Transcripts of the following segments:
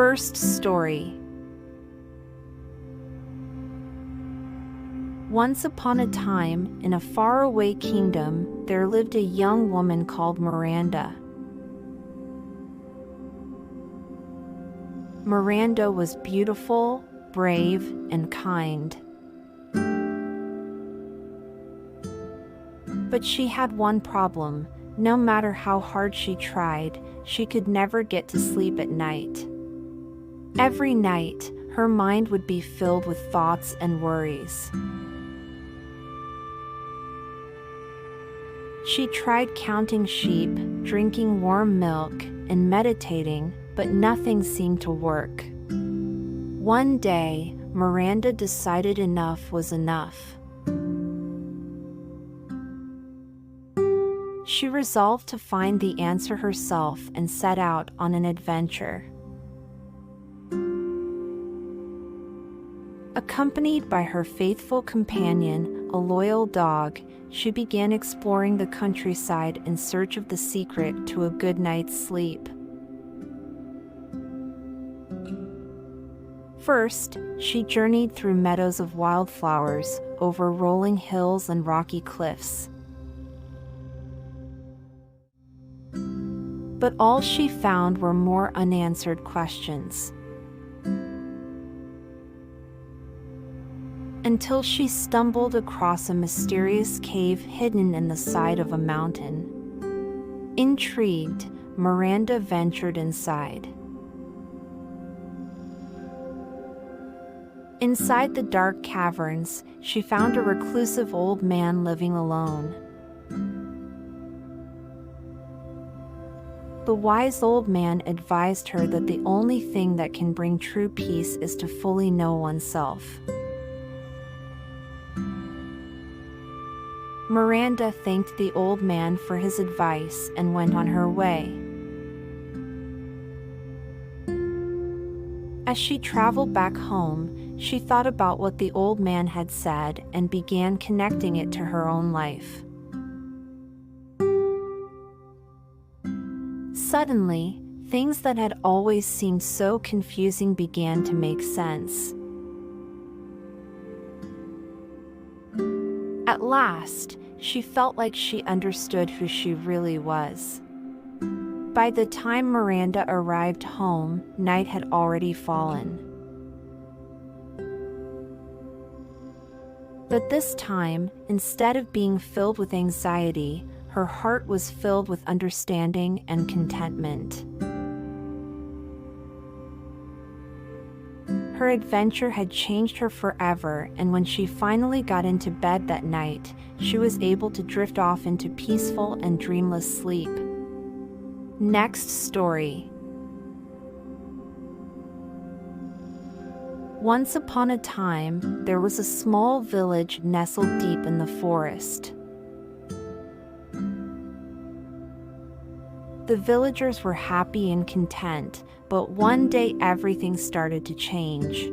First story. Once upon a time, in a faraway kingdom, there lived a young woman called Miranda. Miranda was beautiful, brave, and kind. But she had one problem. No matter how hard she tried, she could never get to sleep at night. Every night, her mind would be filled with thoughts and worries. She tried counting sheep, drinking warm milk, and meditating, but nothing seemed to work. One day, Miranda decided enough was enough. She resolved to find the answer herself and set out on an adventure. Accompanied by her faithful companion, a loyal dog, she began exploring the countryside in search of the secret to a good night's sleep. First, she journeyed through meadows of wildflowers, over rolling hills and rocky cliffs. But all she found were more unanswered questions. Until she stumbled across a mysterious cave hidden in the side of a mountain. Intrigued, Miranda ventured inside. Inside the dark caverns, she found a reclusive old man living alone. The wise old man advised her that the only thing that can bring true peace is to fully know oneself. Miranda thanked the old man for his advice and went on her way. As she traveled back home, she thought about what the old man had said and began connecting it to her own life. Suddenly, things that had always seemed so confusing began to make sense. At last, she felt like she understood who she really was. By the time Miranda arrived home, night had already fallen. But this time, instead of being filled with anxiety, her heart was filled with understanding and contentment. Her adventure had changed her forever, and when she finally got into bed that night, she was able to drift off into peaceful and dreamless sleep. Next story. Once upon a time, there was a small village nestled deep in the forest. The villagers were happy and content, but one day everything started to change.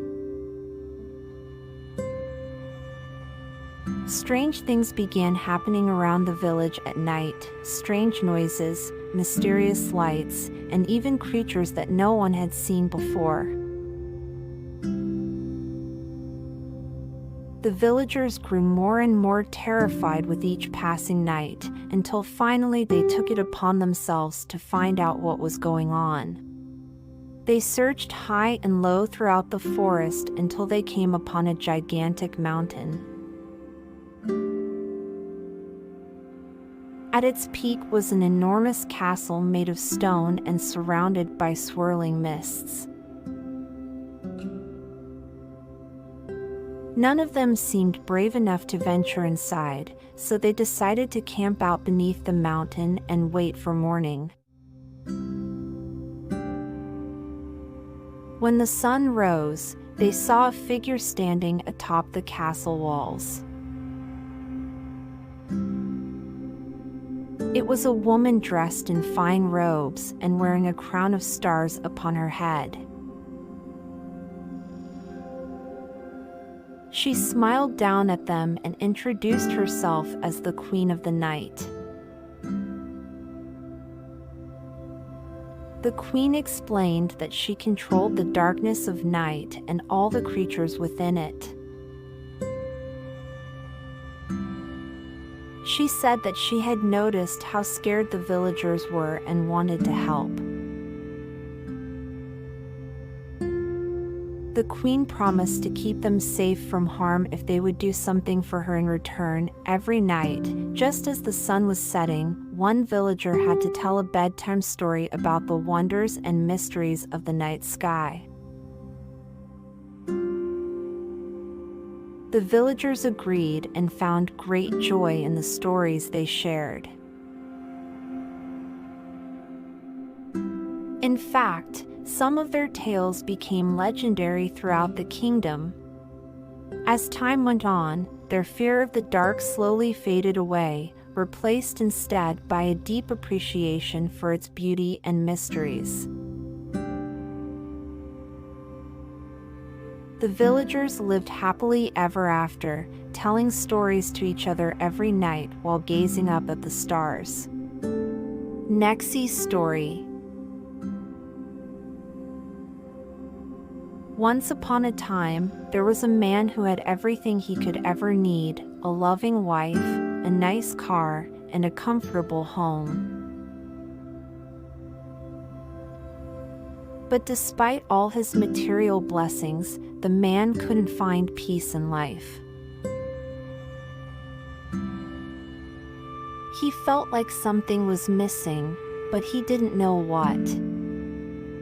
Strange things began happening around the village at night, strange noises, mysterious lights, and even creatures that no one had seen before. The villagers grew more and more terrified with each passing night, until finally they took it upon themselves to find out what was going on. They searched high and low throughout the forest until they came upon a gigantic mountain. At its peak was an enormous castle made of stone and surrounded by swirling mists. None of them seemed brave enough to venture inside, so they decided to camp out beneath the mountain and wait for morning. When the sun rose, they saw a figure standing atop the castle walls. It was a woman dressed in fine robes and wearing a crown of stars upon her head. She smiled down at them and introduced herself as the Queen of the Night. The queen explained that she controlled the darkness of night and all the creatures within it. She said that she had noticed how scared the villagers were and wanted to help. The queen promised to keep them safe from harm if they would do something for her in return. Every night, just as the sun was setting, one villager had to tell a bedtime story about the wonders and mysteries of the night sky. The villagers agreed and found great joy in the stories they shared. In fact, some of their tales became legendary throughout the kingdom. As time went on, their fear of the dark slowly faded away, replaced instead by a deep appreciation for its beauty and mysteries. The villagers lived happily ever after, telling stories to each other every night while gazing up at the stars. Nexie's story. Once upon a time, there was a man who had everything he could ever need: a loving wife, a nice car, and a comfortable home. But despite all his material blessings, the man couldn't find peace in life. He felt like something was missing, but he didn't know what.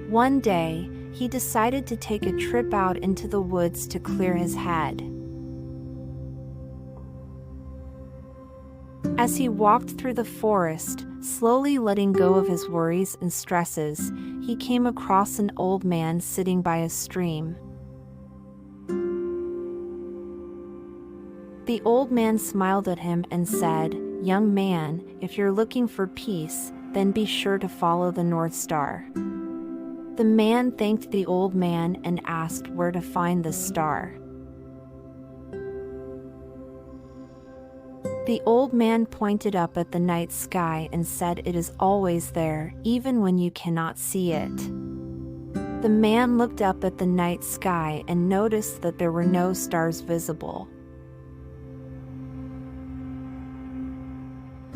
One day, he decided to take a trip out into the woods to clear his head. As he walked through the forest, slowly letting go of his worries and stresses, he came across an old man sitting by a stream. The old man smiled at him and said, "Young man, if you're looking for peace, then be sure to follow the North Star." The man thanked the old man and asked where to find the star. The old man pointed up at the night sky and said, "It is always there, even when you cannot see it." The man looked up at the night sky and noticed that there were no stars visible.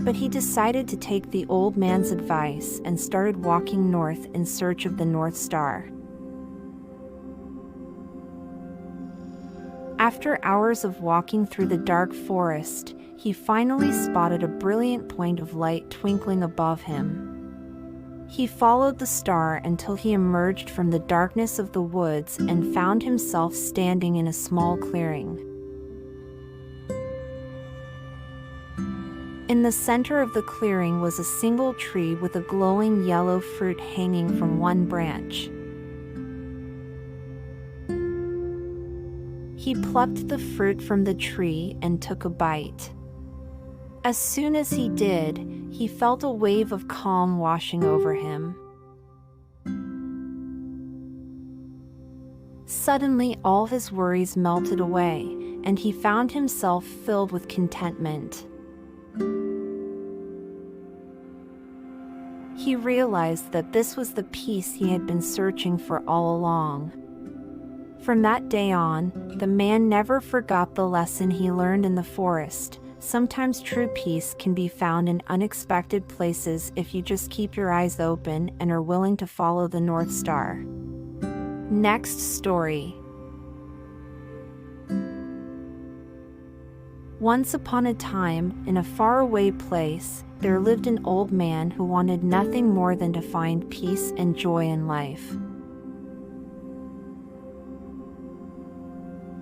But he decided to take the old man's advice and started walking north in search of the North Star. After hours of walking through the dark forest, he finally spotted a brilliant point of light twinkling above him. He followed the star until he emerged from the darkness of the woods and found himself standing in a small clearing. In the center of the clearing was a single tree with a glowing yellow fruit hanging from one branch. He plucked the fruit from the tree and took a bite. As soon as he did, he felt a wave of calm washing over him. Suddenly, all his worries melted away, and he found himself filled with contentment. He realized that this was the peace he had been searching for all along. From that day on, the man never forgot the lesson he learned in the forest. Sometimes true peace can be found in unexpected places if you just keep your eyes open and are willing to follow the North Star. Next story. Once upon a time, in a faraway place, there lived an old man who wanted nothing more than to find peace and joy in life.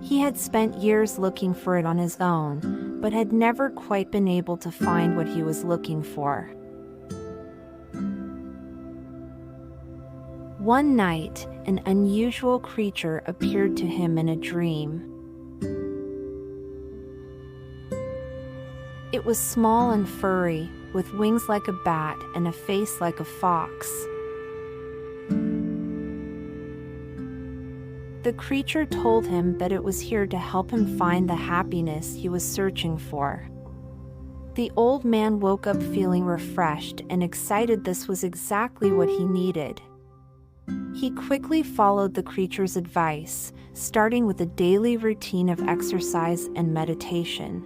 He had spent years looking for it on his own, but had never quite been able to find what he was looking for. One night, an unusual creature appeared to him in a dream. It was small and furry, with wings like a bat and a face like a fox. The creature told him that it was here to help him find the happiness he was searching for. The old man woke up feeling refreshed and excited. This was exactly what he needed. He quickly followed the creature's advice, starting with a daily routine of exercise and meditation.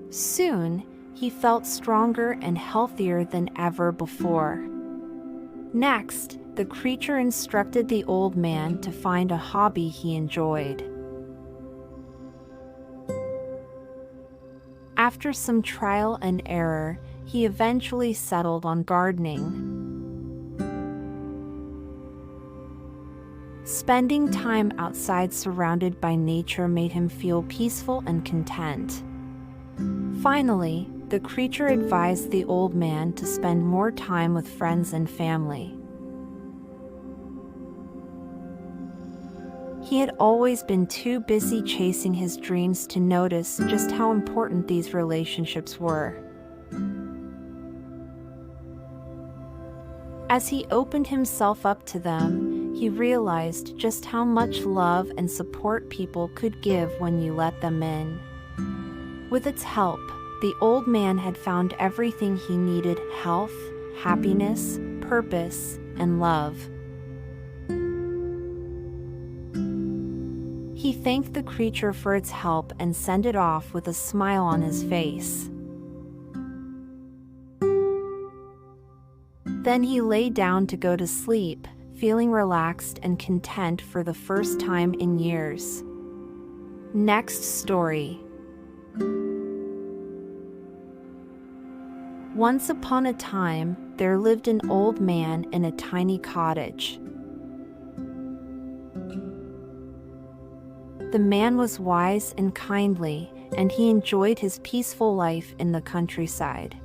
Soon, he felt stronger and healthier than ever before. Next, the creature instructed the old man to find a hobby he enjoyed. After some trial and error, he eventually settled on gardening. Spending time outside surrounded by nature made him feel peaceful and content. Finally, the creature advised the old man to spend more time with friends and family. He had always been too busy chasing his dreams to notice just how important these relationships were. As he opened himself up to them, he realized just how much love and support people could give when you let them in. With its help, the old man had found everything he needed: health, happiness, purpose, and love. He thanked the creature for its help and sent it off with a smile on his face. Then he lay down to go to sleep, feeling relaxed and content for the first time in years. Next story. Once upon a time, there lived an old man in a tiny cottage. The man was wise and kindly, and he enjoyed his peaceful life in the countryside.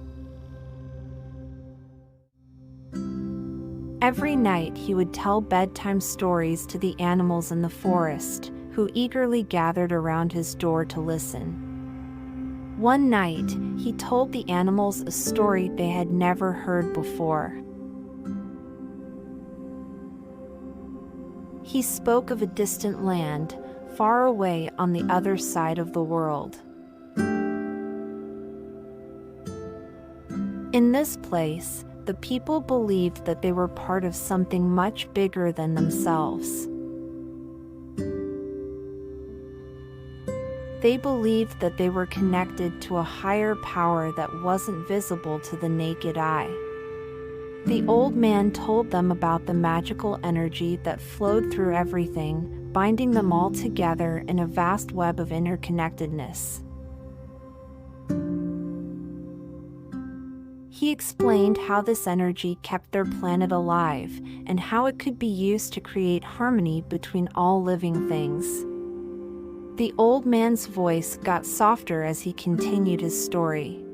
Every night he would tell bedtime stories to the animals in the forest, who eagerly gathered around his door to listen. One night, he told the animals a story they had never heard before. He spoke of a distant land, far away on the other side of the world. In this place, the people believed that they were part of something much bigger than themselves. They believed that they were connected to a higher power that wasn't visible to the naked eye. The old man told them about the magical energy that flowed through everything, binding them all together in a vast web of interconnectedness. He explained how this energy kept their planet alive and how it could be used to create harmony between all living things. The old man's voice got softer as he continued his story.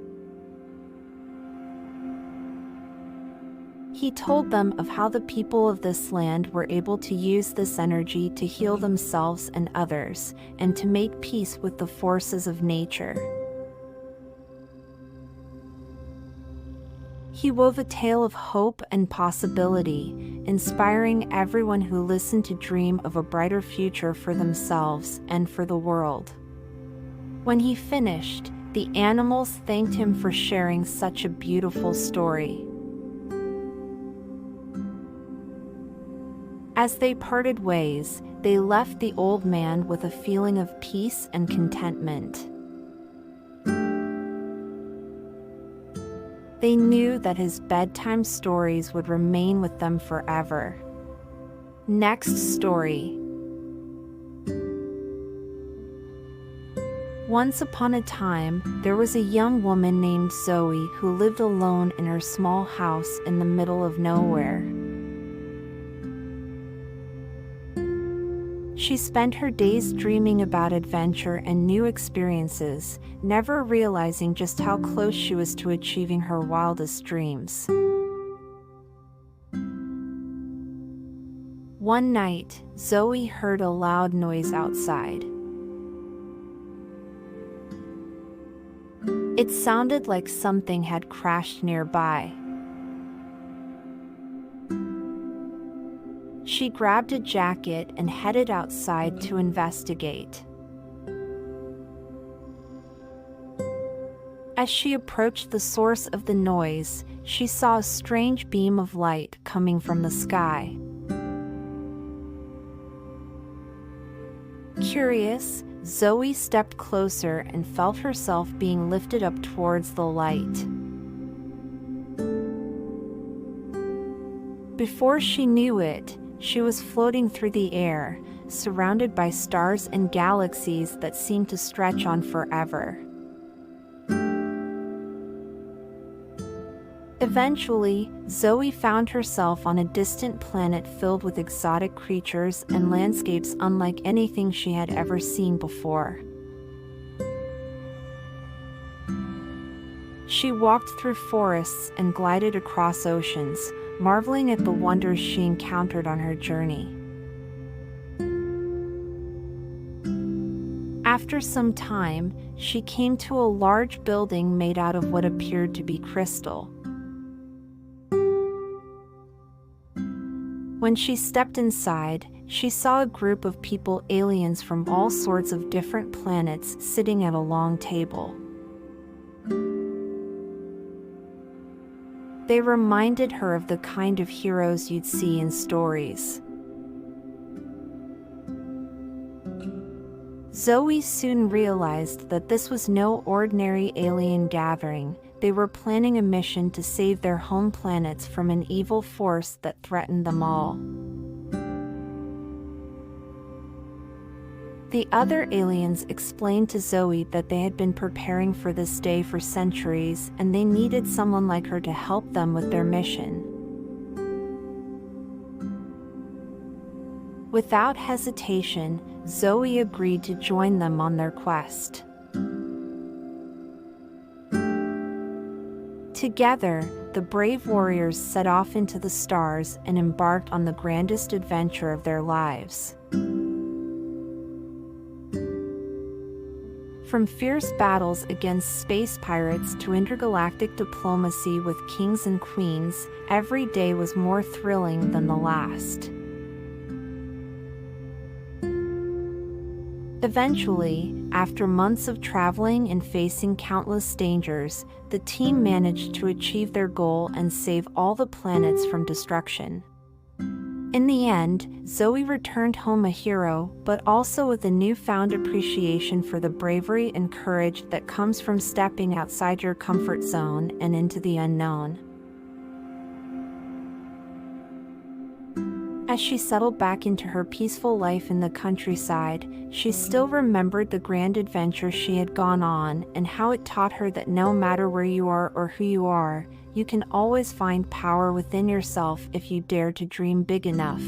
He told them of how the people of this land were able to use this energy to heal themselves and others, and to make peace with the forces of nature. He wove a tale of hope and possibility, inspiring everyone who listened to dream of a brighter future for themselves and for the world. When he finished, the animals thanked him for sharing such a beautiful story. As they parted ways, they left the old man with a feeling of peace and contentment. They knew that his bedtime stories would remain with them forever. Next story. Once upon a time, there was a young woman named Zoe who lived alone in her small house in the middle of nowhere. She spent her days dreaming about adventure and new experiences, never realizing just how close she was to achieving her wildest dreams. One night, Zoe heard a loud noise outside. It sounded like something had crashed nearby. She grabbed a jacket and headed outside to investigate. As she approached the source of the noise, she saw a strange beam of light coming from the sky. Curious, Zoe stepped closer and felt herself being lifted up towards the light. Before she knew it, she was floating through the air, surrounded by stars and galaxies that seemed to stretch on forever. Eventually, Zoe found herself on a distant planet filled with exotic creatures and landscapes unlike anything she had ever seen before. She walked through forests and glided across oceans, marveling at the wonders she encountered on her journey. After some time, she came to a large building made out of what appeared to be crystal. When she stepped inside, she saw a group of people, aliens from all sorts of different planets, sitting at a long table. They reminded her of the kind of heroes you'd see in stories. Zoe soon realized that this was no ordinary alien gathering. They were planning a mission to save their home planets from an evil force that threatened them all. The other aliens explained to Zoe that they had been preparing for this day for centuries, and they needed someone like her to help them with their mission. Without hesitation, Zoe agreed to join them on their quest. Together, the brave warriors set off into the stars and embarked on the grandest adventure of their lives. From fierce battles against space pirates to intergalactic diplomacy with kings and queens, every day was more thrilling than the last. Eventually, after months of traveling and facing countless dangers, the team managed to achieve their goal and save all the planets from destruction. In the end, Zoe returned home a hero, but also with a newfound appreciation for the bravery and courage that comes from stepping outside your comfort zone and into the unknown. As she settled back into her peaceful life in the countryside, she still remembered the grand adventure she had gone on and how it taught her that no matter where you are or who you are, you can always find power within yourself if you dare to dream big enough.